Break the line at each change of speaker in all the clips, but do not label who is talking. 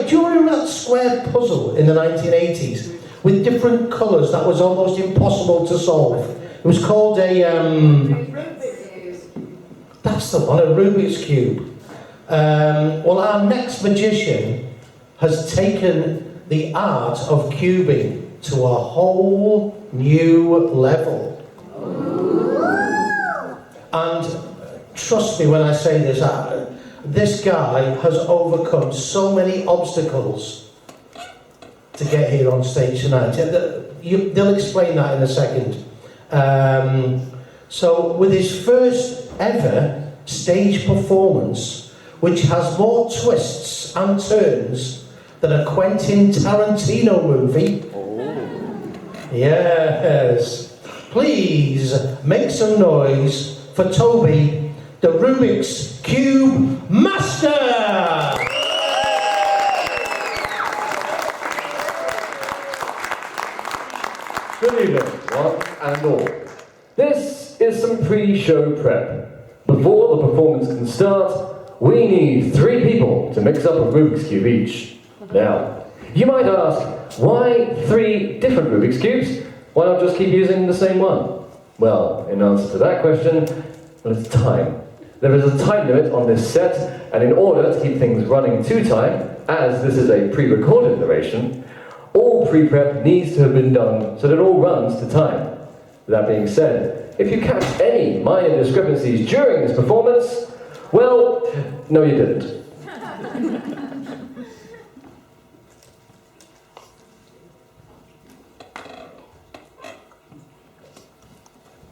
do you remember that square puzzle in the 1980s with different colours that was almost impossible to solve? It was called a... that's the one, a Rubik's Cube. Well, our next magician has taken the art of cubing to a whole new level. And trust me when I say this, this guy has overcome so many obstacles to get here on stage tonight. They'll explain that in a second. So with his first ever stage performance, which has more twists and turns than a Quentin Tarantino movie. Oh. Yes. Please make some noise for Toby, the Rubik's Cube Master!
Good evening, one and all. This is some pre-show prep. Before the performance can start, we need 3 people to mix up a Rubik's Cube each. Now, you might ask, why 3 different Rubik's Cubes? Why not just keep using the same one? Well, in answer to that question, it's time. There is a time limit on this set, and in order to keep things running to time, as this is a pre-recorded narration, all pre-prep needs to have been done so that it all runs to time. That being said, if you catch any minor discrepancies during this performance, well, no you didn't.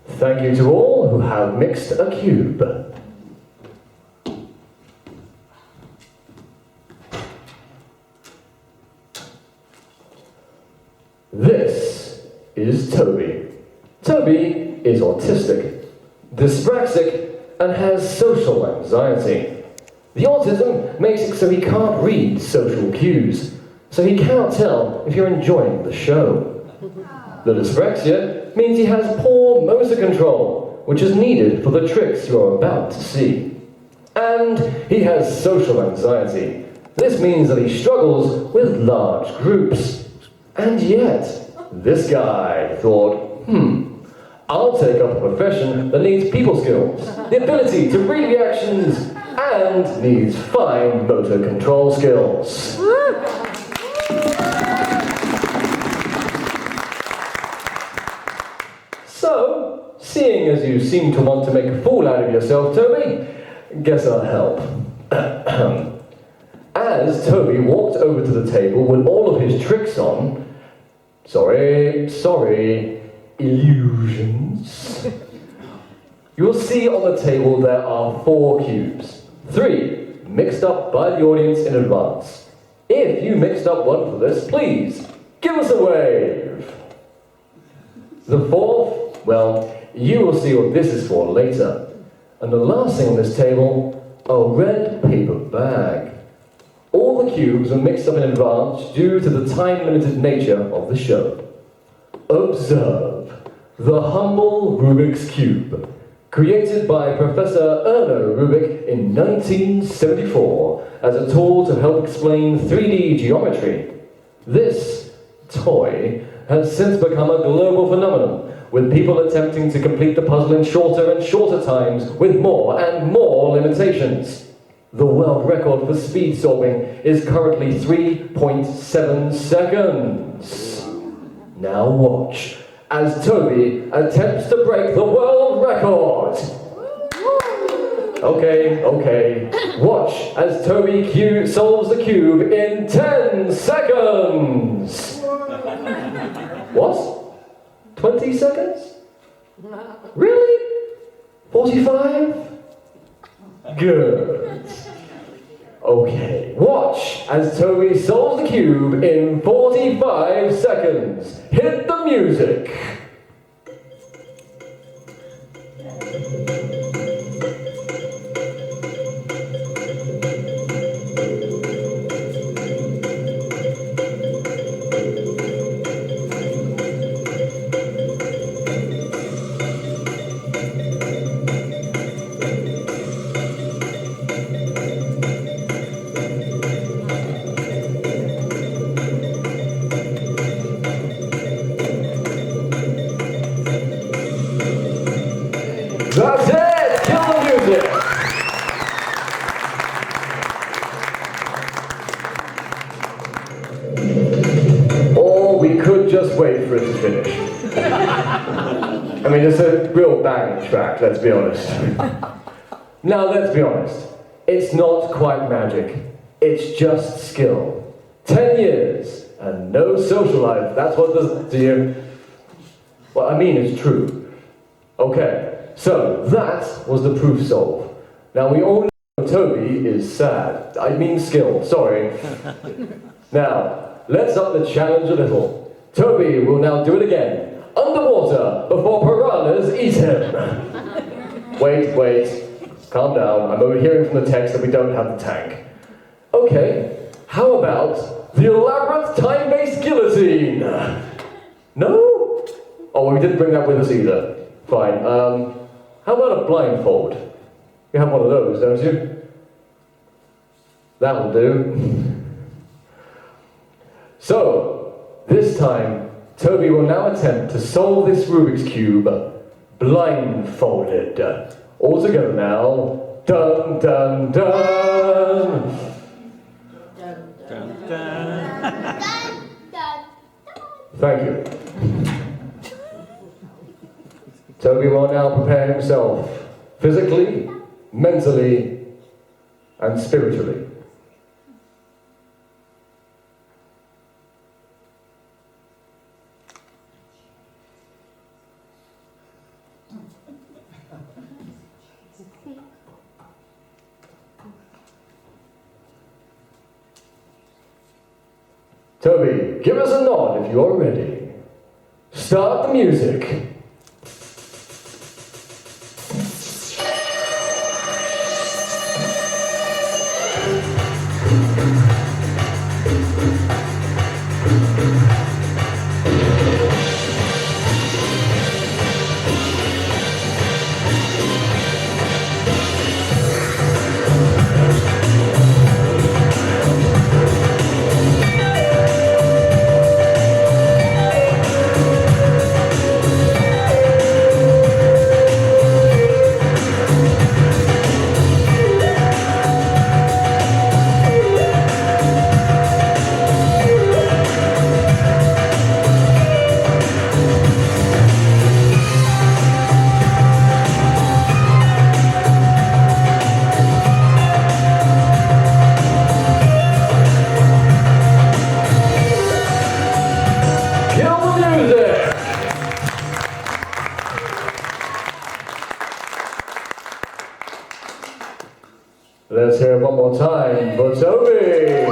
Thank you to all who have mixed a cube. This is Toby. Toby is autistic, dyspraxic, and has social anxiety. The autism makes it so he can't read social cues, so he cannot tell if you're enjoying the show. The dyspraxia means he has poor motor control, which is needed for the tricks you're about to see. And he has social anxiety. This means that he struggles with large groups. And yet, this guy thought, I'll take up a profession that needs people skills, the ability to read reactions, and needs fine motor control skills. So, seeing as you seem to want to make a fool out of yourself, Toby, guess I'll help. As Toby walked over to the table with all of his tricks on, sorry, illusions, you'll see on the table there are 4 cubes. 3 mixed up by the audience in advance. If you mixed up one for this, please give us a wave. The 4th, well, you will see what this is for later. And the last thing on this table, a red paper bag. All the cubes are mixed up in advance due to the time-limited nature of the show. Observe the humble Rubik's Cube, created by Professor Erno Rubik in 1974 as a tool to help explain 3D geometry. This toy has since become a global phenomenon, with people attempting to complete the puzzle in shorter and shorter times with more and more limitations. The world record for speed solving is currently 3.7 seconds. Now watch as Toby attempts to break the world record. Okay. Watch as Toby solves the cube in 10 seconds. What? 20 seconds? Really? 45? Good. Okay, watch as Toby solves the cube in 45 seconds. Hit the music. just wait for it to finish. I mean, it's a real banging track, let's be honest. Now, let's be honest. It's not quite magic. It's just skill. 10 years and no social life. That's what does to you. What I mean is true. Okay, so that was the proof solve. Now, we all know Toby is sad. I mean skill, sorry. Now, let's up the challenge a little. Toby will now do it again. Underwater before piranhas eat him. Wait. Calm down. I'm overhearing from the text that we don't have the tank. Okay, how about the elaborate time-based guillotine? No? Oh, we didn't bring that with us either. Fine. How about a blindfold? You have one of those, don't you? That'll do. So, this time, Toby will now attempt to solve this Rubik's Cube blindfolded. All together now. Dun, dun, dun!
Dun, dun.
Thank you. Toby will now prepare himself physically, mentally, and spiritually. Toby, give us a nod if you're ready. Start the music. Let's hear it one more time for Toby.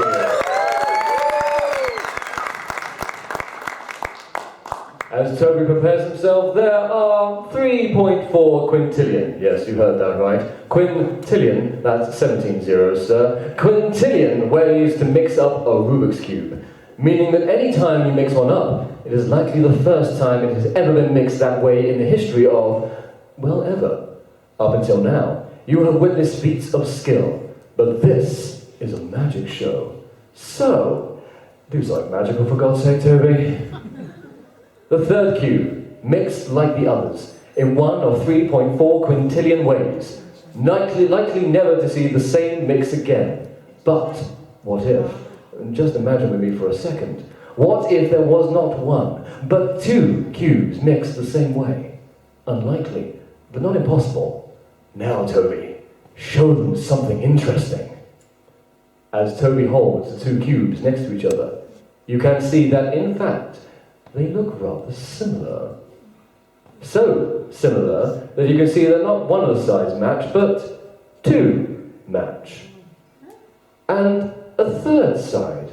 As Toby prepares himself, there are 3.4 quintillion. Yes, you heard that right. Quintillion, that's 17 zeros, sir. Quintillion ways to mix up a Rubik's Cube. Meaning that any time you mix one up, it is likely the first time it has ever been mixed that way in the history of, well, ever. Up until now. You have witnessed feats of skill, but this is a magic show. So, do something magical for God's sake, Toby. The third cube, mixed like the others, in 1 of 3.4 quintillion ways, likely never to see the same mix again. But, what if? Just imagine with me for a second. What if there was not one, but 2 cubes mixed the same way? Unlikely, but not impossible. Now, Toby, show them something interesting. As Toby holds the 2 cubes next to each other, you can see that, in fact, they look rather similar. So similar that you can see that not one of the sides match, but 2 match. And a third side.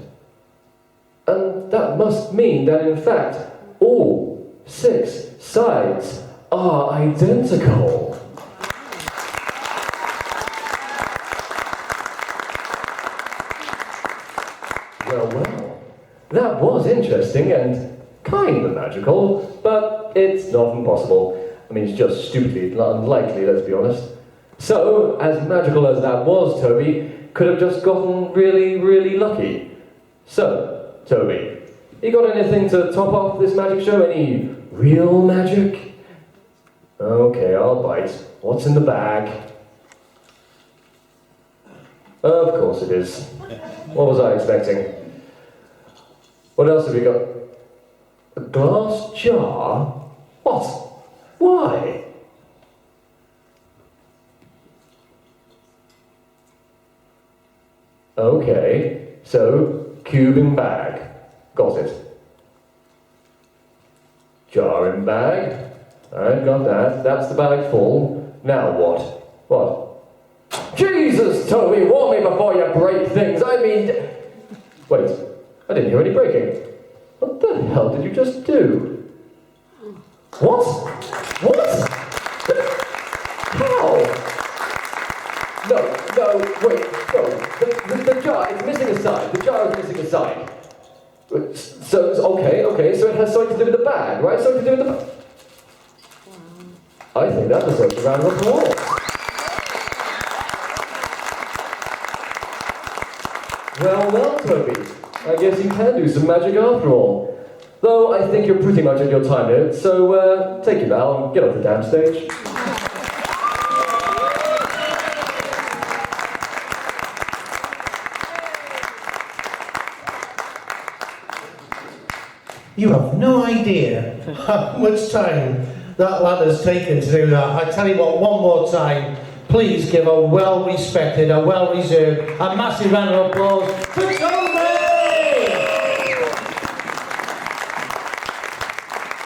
And that must mean that, in fact, all 6 sides are identical. Well, that was interesting and kind of magical, but it's not impossible. I mean, it's just stupidly unlikely, let's be honest. So, as magical as that was, Toby could have just gotten really, really lucky. So, Toby, you got anything to top off this magic show? Any real magic? Okay, I'll bite. What's in the bag? Of course it is. What was I expecting? What else have we got? A glass jar? What? Why? Okay, so cube in bag. Got it. Jar in bag. Alright, got that. That's the bag full. Now what? What? Jesus, Toby, warn me before you break things. I mean... Wait, I didn't hear any breaking. What the hell did you just do? What? What? How? No, wait, no. The jar, it's missing a side. The jar is missing a side. So, okay, so it has something to do with the bag, right? Something to do with the bag. I think that deserves a round of applause. Well, Toby. I guess you can do some magic after all. Though I think you're pretty much at your time here, so take your bow and get off the damn stage.
You have no idea how much time that lad has taken to do that. I tell you what, one more time, please give a well-respected, a well-reserved, a massive round of applause for Tony!